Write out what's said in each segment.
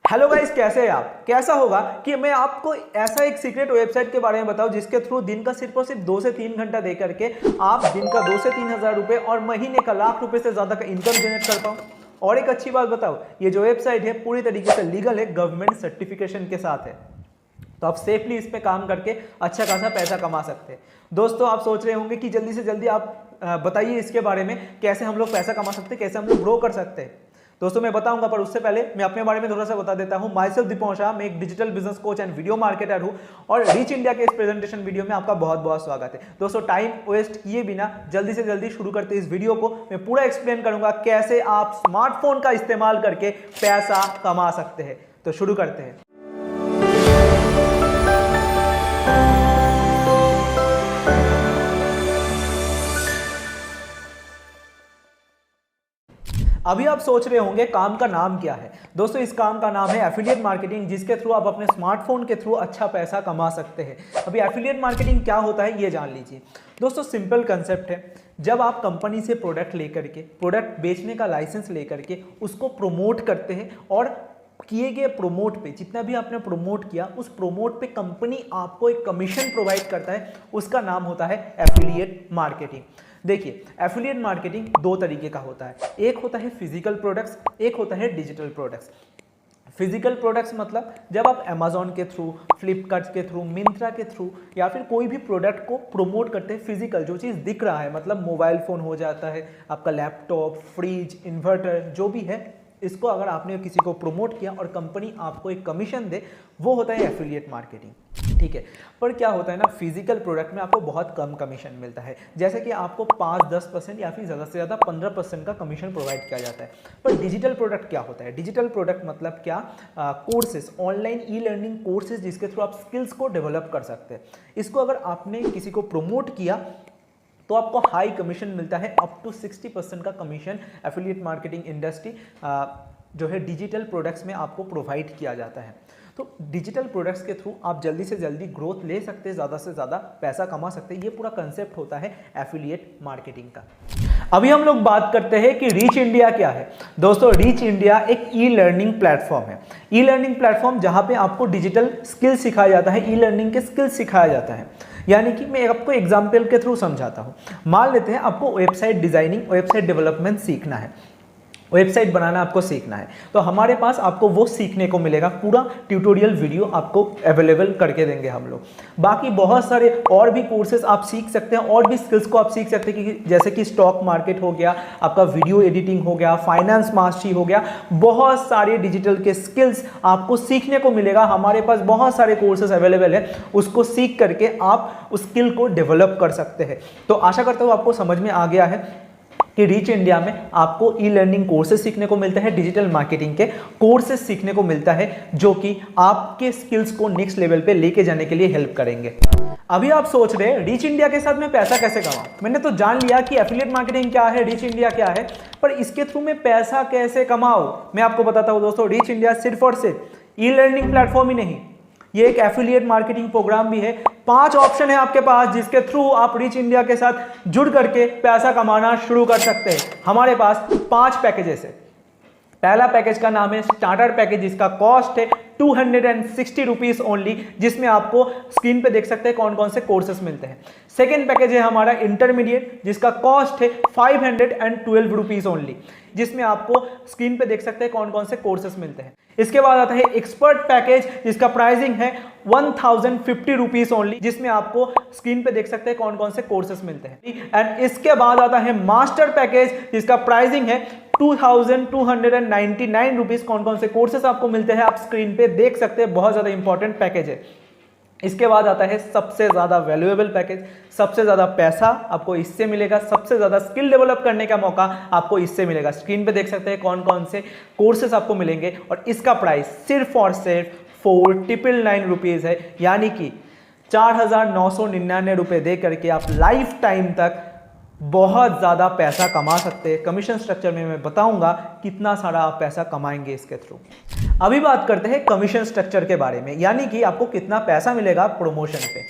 Hello guys, कैसे हैं आप। कैसा होगा कि मैं आपको ऐसा एक सीक्रेट वेबसाइट के बारे में बताऊं जिसके थ्रू दिन का सिर्फ और सिर्फ 2 से 3 घंटा दे करके आप दिन का 2 से 3 हज़ार रुपए और महीने का लाख रुपए से ज्यादा का इनकम जनरेट कर पाऊं। और एक अच्छी बात बताओ, ये जो वेबसाइट है पूरी तरीके से लीगल है, गवर्नमेंट सर्टिफिकेशन के साथ है, तो आप सेफली इस पे काम करके अच्छा खासा पैसा कमा सकते हैं। दोस्तों, आप सोच रहे होंगे कि जल्दी से जल्दी आप बताइए इसके बारे में, कैसे हम लोग पैसा कमा सकते हैं, कैसे हम लोग ग्रो कर सकते हैं। दोस्तों मैं बताऊंगा, पर उससे पहले मैं अपने बारे में थोड़ा सा बता देता हूं। माई सेल्फ दीपक शाह, मैं एक digital business coach and video marketer हूं और रीच इंडिया के इस प्रेजेंटेशन वीडियो में आपका बहुत बहुत स्वागत है। दोस्तों टाइम वेस्ट किए बिना जल्दी से जल्दी शुरू करते इस वीडियो को। मैं पूरा एक्सप्लेन करूंगा कैसे आप स्मार्टफोन का इस्तेमाल करके पैसा कमा सकते हैं। तो शुरू करते हैं। अभी आप सोच रहे होंगे काम का नाम क्या है। दोस्तों इस काम का नाम है एफिलिएट मार्केटिंग, जिसके थ्रू आप अपने स्मार्टफोन के थ्रू अच्छा पैसा कमा सकते हैं। अभी एफिलिएट मार्केटिंग क्या होता है ये जान लीजिए। दोस्तों सिंपल कंसेप्ट है, जब आप कंपनी से प्रोडक्ट लेकर के, प्रोडक्ट बेचने का लाइसेंस लेकर के उसको प्रमोट करते हैं और किए गए प्रोमोट पे, जितना भी आपने प्रमोट किया उस प्रोमोट पे कंपनी आपको एक कमीशन प्रोवाइड करता है, उसका नाम होता है एफिलिएट मार्केटिंग। देखिए एफिलिएट मार्केटिंग दो तरीके का होता है, एक होता है फिजिकल प्रोडक्ट्स, एक होता है डिजिटल प्रोडक्ट्स। फिजिकल प्रोडक्ट्स मतलब जब आप अमेजोन के थ्रू, फ्लिपकार्ट के थ्रू, मिंत्रा के थ्रू या फिर कोई भी प्रोडक्ट को प्रमोट करते हैं, फिजिकल जो चीज़ दिख रहा है, मतलब मोबाइल फ़ोन हो जाता है, आपका लैपटॉप, फ्रिज, इन्वर्टर जो भी है, इसको अगर आपने किसी को प्रमोट किया और कंपनी आपको एक कमीशन दे, वो होता है एफिलिएट मार्केटिंग। ठीक है, पर क्या होता है ना, फिजिकल प्रोडक्ट में आपको बहुत कम कमीशन मिलता है, जैसे कि आपको 5-10% या फिर ज़्यादा से ज़्यादा 15% का कमीशन प्रोवाइड किया जाता है। पर डिजिटल प्रोडक्ट क्या होता है? डिजिटल प्रोडक्ट मतलब क्या, courses, online e learning courses, जिसके थ्रू आप स्किल्स को डेवलप कर सकते हैं। इसको अगर आपने किसी को प्रमोट किया तो आपको हाई कमीशन मिलता है, अप टू 60% का कमीशन एफिलिएट मार्केटिंग इंडस्ट्री जो है डिजिटल प्रोडक्ट्स में आपको प्रोवाइड किया जाता है। तो डिजिटल प्रोडक्ट्स के थ्रू आप जल्दी से जल्दी ग्रोथ ले सकते हैं, ज़्यादा से ज़्यादा पैसा कमा सकते हैं। ये पूरा कंसेप्ट होता है एफिलिएट मार्केटिंग का। अभी हम लोग बात करते हैं कि रीच इंडिया क्या है। दोस्तों रीच इंडिया एक ई लर्निंग प्लेटफॉर्म है। ई लर्निंग प्लेटफॉर्म जहाँ पे आपको डिजिटल स्किल सिखाया जाता है, ई लर्निंग के स्किल सिखाया जाता है। यानी कि मैं आपको एग्जाम्पल के थ्रू समझाता हूँ। मान लेते हैं आपको वेबसाइट डिजाइनिंग, वेबसाइट डेवलपमेंट सीखना है, वेबसाइट बनाना आपको सीखना है, तो हमारे पास आपको वो सीखने को मिलेगा, पूरा ट्यूटोरियल वीडियो आपको अवेलेबल करके देंगे हम लोग। बाकी बहुत सारे और भी कोर्सेज आप सीख सकते हैं, और भी स्किल्स को आप सीख सकते हैं, कि जैसे कि स्टॉक मार्केट हो गया, आपका वीडियो एडिटिंग हो गया, फाइनेंस मास्टरी हो गया, बहुत सारे डिजिटल के स्किल्स आपको सीखने को मिलेगा। हमारे पास बहुत सारे कोर्सेज अवेलेबल है, उसको सीख करके आप उस स्किल को डेवलप कर सकते हैं। तो आशा करता हूँ आपको समझ में आ गया है कि रीच इंडिया में आपको ई लर्निंग कोर्सेज सीखने को मिलता है, डिजिटल मार्केटिंग के कोर्सेज सीखने को मिलता है, जो कि आपके स्किल्स को नेक्स्ट लेवल पे लेके जाने के लिए हेल्प करेंगे। अभी आप सोच रहे हैं रीच इंडिया के साथ मैं पैसा कैसे कमाऊं। मैंने तो जान लिया कि एफिलिएट मार्केटिंग क्या है, रीच इंडिया क्या है, पर इसके थ्रू मैं पैसा कैसे कमाऊं मैं आपको बताता हूं। दोस्तों रीच इंडिया सिर्फ और सिर्फ ई लर्निंग प्लेटफॉर्म ही नहीं, ये एक एफिलिएट मार्केटिंग प्रोग्राम भी है। 5 ऑप्शन है आपके पास, जिसके थ्रू आप रीच इंडिया के साथ जुड़ करके पैसा कमाना शुरू कर सकते हैं। हमारे पास 5 पैकेजेस है। पहला पैकेज का नाम है स्टार्टर पैकेज, जिसका कॉस्ट है 260 रुपीज ओनली, जिसमें आपको स्क्रीन पे देख सकते हैं कौन कौन से कोर्सेस मिलते हैं। सेकेंड पैकेज है हमारा इंटरमीडिएट, जिसका कॉस्ट है 512 रुपीज ओनली, जिसमें आपको स्क्रीन पे देख सकते हैं कौन कौन से कोर्सेस मिलते हैं। इसके बाद आता है एक्सपर्ट पैकेज, जिसका प्राइसिंग है 1050 रुपीज ओनली, जिसमें आपको स्क्रीन पे देख सकते हैं कौन कौन से कोर्सेस मिलते हैं। एंड इसके बाद आता है मास्टर पैकेज, जिसका प्राइसिंग है 2299 रुपीज। कौन कौन से कोर्सेस आपको मिलते हैं आप स्क्रीन पे देख सकते हैं, बहुत ज्यादा इंपॉर्टेंट पैकेज है। इसके बाद आता है सबसे ज्यादा वैल्यूएबल पैकेज, सबसे ज्यादा पैसा आपको इससे मिलेगा, सबसे ज्यादा स्किल डेवलप करने का मौका आपको इससे मिलेगा। स्क्रीन पे देख सकते हैं कौन कौन से कोर्सेस आपको मिलेंगे, और इसका प्राइस सिर्फ और सिर्फ 4999 रुपीज है, यानी कि 4999 रुपए दे करके आप लाइफ टाइम तक बहुत ज़्यादा पैसा कमा सकते हैं। कमीशन स्ट्रक्चर में मैं बताऊंगा कितना सारा आप पैसा कमाएंगे इसके थ्रू। अभी बात करते हैं कमीशन स्ट्रक्चर के बारे में, यानी कि आपको कितना पैसा मिलेगा प्रमोशन पे।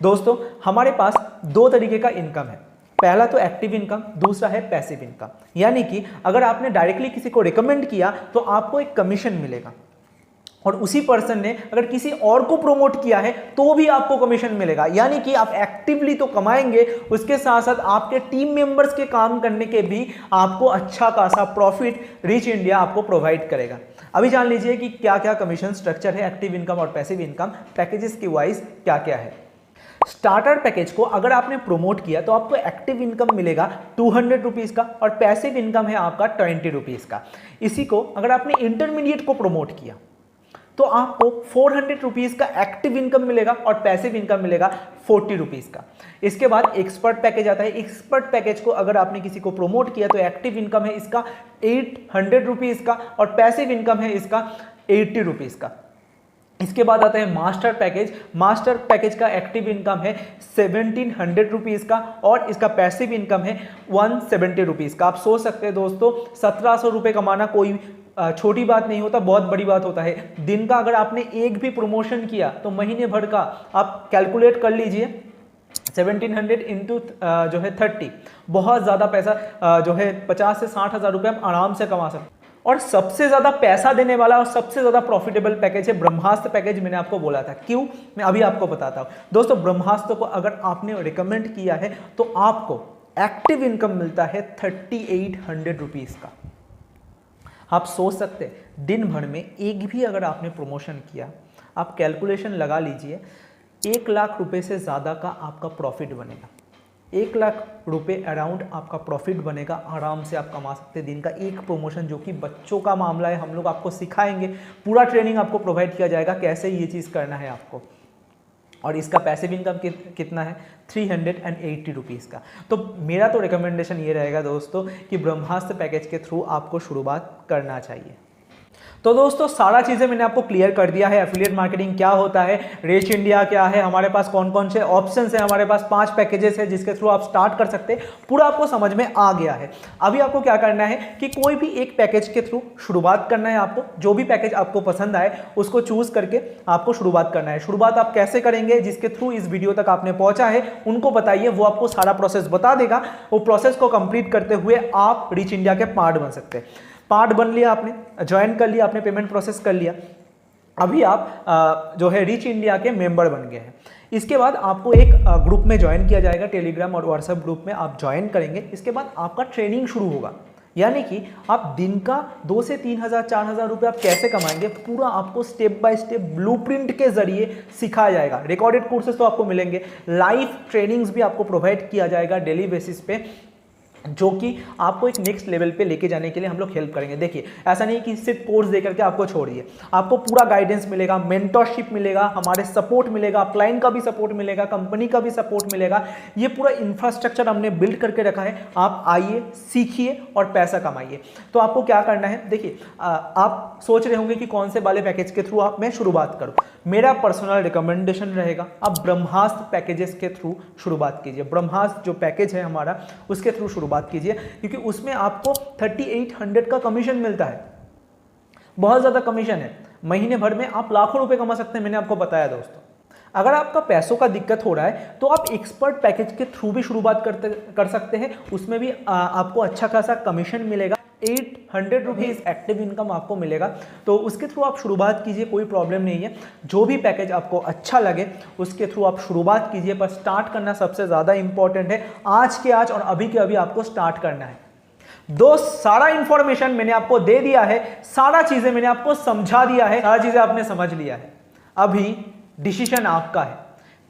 दोस्तों हमारे पास 2 तरीके का इनकम है, पहला तो एक्टिव इनकम, दूसरा है पैसिव इनकम। यानी कि अगर आपने डायरेक्टली किसी को रिकमेंड किया तो आपको एक कमीशन मिलेगा, और उसी पर्सन ने अगर किसी और को प्रमोट किया है तो भी आपको कमीशन मिलेगा। यानी कि आप एक्टिवली तो कमाएंगे, उसके साथ साथ आपके टीम मेंबर्स के काम करने के भी आपको अच्छा खासा प्रॉफिट रीच इंडिया आपको प्रोवाइड करेगा। अभी जान लीजिए कि क्या क्या कमीशन स्ट्रक्चर है, एक्टिव इनकम और पैसिव इनकम पैकेजेस की वाइज क्या क्या है। स्टार्टर पैकेज को अगर आपने प्रमोट किया तो आपको एक्टिव इनकम मिलेगा 200 रुपीज़ का और पैसिव इनकम है आपका 20 रुपीज़ का। इसी को अगर आपने इंटरमीडिएट को प्रमोट किया तो आपको 400 रुपीज़ का एक्टिव इनकम मिलेगा और पैसिव इनकम मिलेगा 40 रुपीज़ का। इसके बाद एक्सपर्ट पैकेज आता है। एक्सपर्ट पैकेज को अगर आपने किसी को प्रमोट किया तो एक्टिव इनकम है इसका 800 रुपीज़ का और पैसिव इनकम है इसका 80 रुपीज़ का। इसके बाद आता है मास्टर पैकेज। मास्टर पैकेज का एक्टिव इनकम है 1700 रुपीज़ का और इसका पैसिव इनकम है 170 रुपीज़ का। आप सोच सकते हैं दोस्तों 1700 रुपये कमाना कोई छोटी बात नहीं होता, बहुत बड़ी बात होता है। दिन का अगर आपने एक भी प्रमोशन किया तो महीने भर का आप कैलकुलेट कर लीजिए 1700 इंटू जो है 30, बहुत ज़्यादा पैसा जो है 50 से 60 हज़ार रुपये हम आराम से कमा सकते हैं। और सबसे ज़्यादा पैसा देने वाला और सबसे ज़्यादा प्रॉफिटेबल पैकेज है ब्रह्मास्त्र पैकेज। मैंने आपको बोला था, क्यों मैं अभी आपको बताता हूँ। दोस्तों ब्रह्मास्त्र को अगर आपने रिकमेंड किया है तो आपको एक्टिव इनकम मिलता है 3800 रुपीज़ का। आप सोच सकते हैं दिन भर में एक भी अगर आपने प्रमोशन किया, आप कैलकुलेशन लगा लीजिए 1 लाख रुपए से ज़्यादा का आपका प्रॉफिट बनेगा। 1 लाख रुपए अराउंड आपका प्रॉफिट बनेगा, आराम से आप कमा सकते हैं दिन का एक प्रमोशन। जो कि बच्चों का मामला है, हम लोग आपको सिखाएंगे, पूरा ट्रेनिंग आपको प्रोवाइड किया जाएगा कैसे ये चीज़ करना है आपको। और इसका पैसिव इनकम कितना है 380 रुपीज़ का। तो मेरा तो रिकमेंडेशन ये रहेगा दोस्तों कि ब्रह्मास्त्र पैकेज के थ्रू आपको शुरुआत करना चाहिए। तो दोस्तों सारा चीज़ें मैंने आपको क्लियर कर दिया है। एफिलिएट मार्केटिंग क्या होता है, रीच इंडिया क्या है, हमारे पास कौन कौन से ऑप्शंस हैं, हमारे पास 5 पैकेजेस है जिसके थ्रू आप स्टार्ट कर सकते हैं। पूरा आपको समझ में आ गया है। अभी आपको क्या करना है कि कोई भी एक पैकेज के थ्रू शुरुआत करना है। आपको जो भी पैकेज आपको पसंद आए उसको चूज करके आपको शुरुआत करना है। शुरुआत आप कैसे करेंगे, जिसके थ्रू इस वीडियो तक आपने पहुंचा है उनको बताइए, वो आपको सारा प्रोसेस बता देगा। वो प्रोसेस को कंप्लीट करते हुए आप रीच इंडिया के पार्ट बन सकते हैं। पार्ट बन लिया आपने, ज्वाइन कर लिया आपने, पेमेंट प्रोसेस कर लिया, अभी आप जो है रीच इंडिया के मेंबर बन गए हैं। इसके बाद आपको एक ग्रुप में ज्वाइन किया जाएगा, टेलीग्राम और व्हाट्सएप ग्रुप में आप ज्वाइन करेंगे। इसके बाद आपका ट्रेनिंग शुरू होगा, यानी कि आप दिन का 2 से 3 हज़ार 4 हज़ार रुपये आप कैसे कमाएंगे, पूरा आपको स्टेप बाय स्टेप ब्लूप्रिंट के जरिए सिखाया जाएगा। रिकॉर्डेड कोर्सेज तो आपको मिलेंगे, लाइव ट्रेनिंग्स भी आपको प्रोवाइड किया जाएगा डेली बेसिस पे, जो कि आपको एक नेक्स्ट लेवल पे लेके जाने के लिए हम लोग हेल्प करेंगे। देखिए ऐसा नहीं कि सिर्फ कोर्स दे करके आपको छोड़ दिए, आपको पूरा गाइडेंस मिलेगा, मेंटरशिप मिलेगा, हमारे सपोर्ट मिलेगा, क्लाइंट का भी सपोर्ट मिलेगा, कंपनी का भी सपोर्ट मिलेगा। ये पूरा इंफ्रास्ट्रक्चर हमने बिल्ड करके रखा है। आप आइए, सीखिए और पैसा कमाइए। तो आपको क्या करना है, देखिए आप सोच रहे होंगे कि कौन से वाले पैकेज के थ्रू मैं शुरुआत करूँ। मेरा पर्सनल रिकमेंडेशन रहेगा आप ब्रह्मास्त्र पैकेजेस के थ्रू शुरुआत कीजिए। ब्रह्मास्त्र जो पैकेज है हमारा उसके थ्रू शुरुआत कीजिए, क्योंकि उसमें आपको 3800 का कमीशन मिलता है। बहुत ज्यादा कमीशन है, महीने भर में आप लाखों रुपए कमा सकते हैं। मैंने आपको बताया दोस्तों, अगर आपका पैसों का दिक्कत हो रहा है तो आप एक्सपर्ट पैकेज के थ्रू भी शुरुआत कर सकते हैं। उसमें भी आपको अच्छा खासा कमीशन मिलेगा, 800 रुपीज़ एक्टिव इनकम आपको मिलेगा। तो उसके थ्रू आप शुरुआत कीजिए, कोई प्रॉब्लम नहीं है। जो भी पैकेज आपको अच्छा लगे उसके थ्रू आप शुरुआत कीजिए, पर स्टार्ट करना सबसे ज़्यादा इंपॉर्टेंट है। आज के आज और अभी के अभी आपको स्टार्ट करना है। दोस्त सारा इंफॉर्मेशन मैंने आपको दे दिया है, सारा चीज़ें मैंने आपको समझा दिया है, सारा चीज़ें आपने समझ लिया है। अभी डिसीजन आपका है,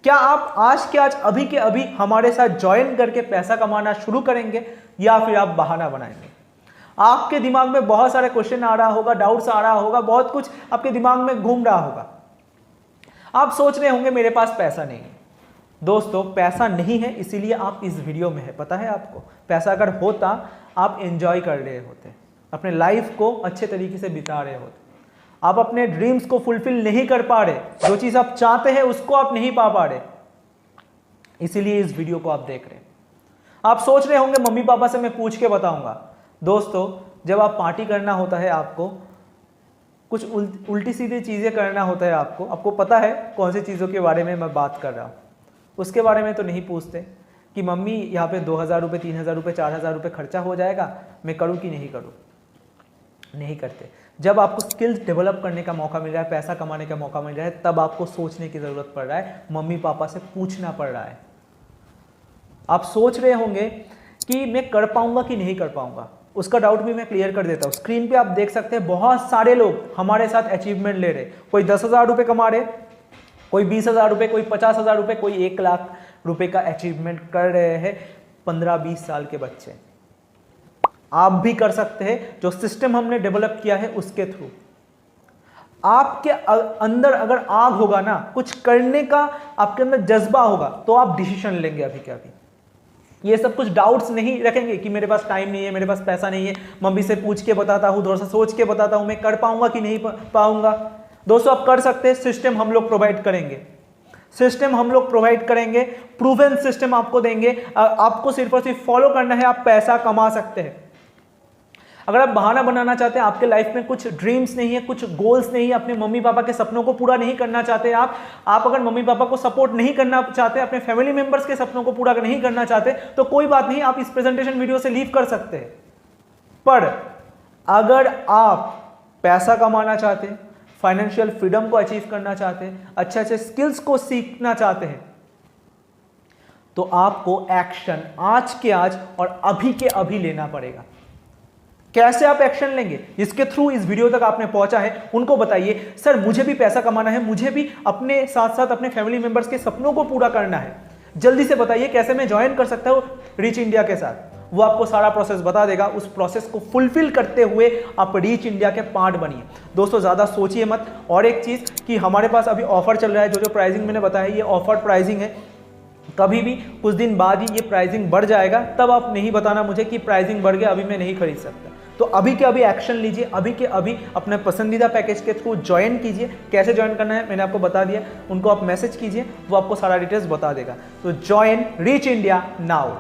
क्या आप आज के आज अभी के अभी हमारे साथ ज्वाइन करके पैसा कमाना शुरू करेंगे या फिर आप बहाना बनाएंगे। आपके दिमाग में बहुत सारे क्वेश्चन आ रहा होगा, डाउट्स आ रहा होगा, बहुत कुछ आपके दिमाग में घूम रहा होगा। आप सोच रहे होंगे मेरे पास पैसा नहीं है। दोस्तों पैसा नहीं है इसीलिए आप इस वीडियो में है। पता है आपको, पैसा अगर होता आप एंजॉय कर रहे होते, अपने लाइफ को अच्छे तरीके से बिता रहे होते। आप अपने ड्रीम्स को फुलफिल नहीं कर पा रहे, जो चीज आप चाहते हैं उसको आप नहीं पा रहे, इसीलिए इस वीडियो को आप देख रहे हैं। आप सोच रहे होंगे मम्मी पापा से मैं पूछ के बताऊंगा। दोस्तों जब आप पार्टी करना होता है, आपको कुछ उल्टी सीधी चीज़ें करना होता है, आपको पता है कौन सी चीज़ों के बारे में मैं बात कर रहा हूँ, उसके बारे में तो नहीं पूछते कि मम्मी यहाँ पे 2000 रुपये, 3000 रुपये, 4000 रुपये खर्चा हो जाएगा, मैं करूँ कि नहीं करूँ। नहीं करते। जब आपको स्किल्स डेवलप करने का मौका मिल रहा है, पैसा कमाने का मौका मिल रहा है, तब आपको सोचने की ज़रूरत पड़ रहा है, मम्मी पापा से पूछना पड़ रहा है। आप सोच रहे होंगे कि मैं कर पाऊंगा कि नहीं कर पाऊंगा, उसका डाउट भी मैं क्लियर कर देता हूँ। स्क्रीन पे आप देख सकते हैं बहुत सारे लोग हमारे साथ अचीवमेंट ले रहे, कोई 10,000 रुपये कमा रहे, कोई 20,000 रुपये, कोई 50,000 रुपये, कोई 1,00,000 रुपये का अचीवमेंट कर रहे हैं 15-20 साल के बच्चे। आप भी कर सकते हैं, जो सिस्टम हमने डेवलप किया है उसके थ्रू। आपके अंदर अगर आग होगा ना, कुछ करने का आपके अंदर जज्बा होगा, तो आप डिसीजन लेंगे अभी के अभी। ये सब कुछ डाउट्स नहीं रखेंगे कि मेरे पास टाइम नहीं है, मेरे पास पैसा नहीं है, मम्मी से पूछ के बताता हूं, थोड़ा सा सोच के बताता हूं, मैं कर पाऊंगा कि नहीं पाऊंगा। दोस्तों आप कर सकते हैं, सिस्टम हम लोग प्रोवाइड करेंगे, सिस्टम हम लोग प्रोवाइड करेंगे, प्रूवन सिस्टम आपको देंगे, आपको सिर्फ और सिर्फ फॉलो करना है, आप पैसा कमा सकते हैं। अगर आप बहाना बनाना चाहते हैं, आपके लाइफ में कुछ ड्रीम्स नहीं है, कुछ गोल्स नहीं है, अपने मम्मी पापा के सपनों को पूरा नहीं करना चाहते आप अगर मम्मी पापा को सपोर्ट नहीं करना चाहते, अपने फैमिली मेंबर्स के सपनों को पूरा नहीं करना चाहते, तो कोई बात नहीं, आप इस प्रेजेंटेशन वीडियो से लीव कर सकते हैं। पर अगर आप पैसा कमाना चाहते हैं, फाइनेंशियल फ्रीडम को अचीव करना चाहते हैं, अच्छे अच्छे स्किल्स को सीखना चाहते हैं, तो आपको एक्शन आज के आज और अभी के अभी लेना पड़ेगा। कैसे आप एक्शन लेंगे, जिसके थ्रू इस वीडियो तक आपने पहुंचा है उनको बताइए, सर मुझे भी पैसा कमाना है, मुझे भी अपने साथ साथ अपने फैमिली मेंबर्स के सपनों को पूरा करना है, जल्दी से बताइए कैसे मैं ज्वाइन कर सकता हूं रीच इंडिया के साथ। वो आपको सारा प्रोसेस बता देगा। उस प्रोसेस को फुलफिल करते हुए आप रीच इंडिया के पार्ट बनिए। दोस्तों ज़्यादा सोचिए मत। और एक चीज़ कि हमारे पास अभी ऑफर चल रहा है, जो प्राइसिंग मैंने बताया ये ऑफर प्राइसिंग है, कभी भी कुछ दिन बाद ही ये प्राइसिंग बढ़ जाएगा, तब आप नहीं बताना मुझे कि प्राइसिंग बढ़ गया, अभी मैं नहीं खरीद सकता। तो अभी के अभी एक्शन लीजिए, अभी के अभी अपने पसंदीदा पैकेज के थ्रू ज्वाइन कीजिए। कैसे ज्वाइन करना है मैंने आपको बता दिया, उनको आप मैसेज कीजिए, वो आपको सारा डिटेल्स बता देगा। तो ज्वाइन रीच इंडिया नाउ।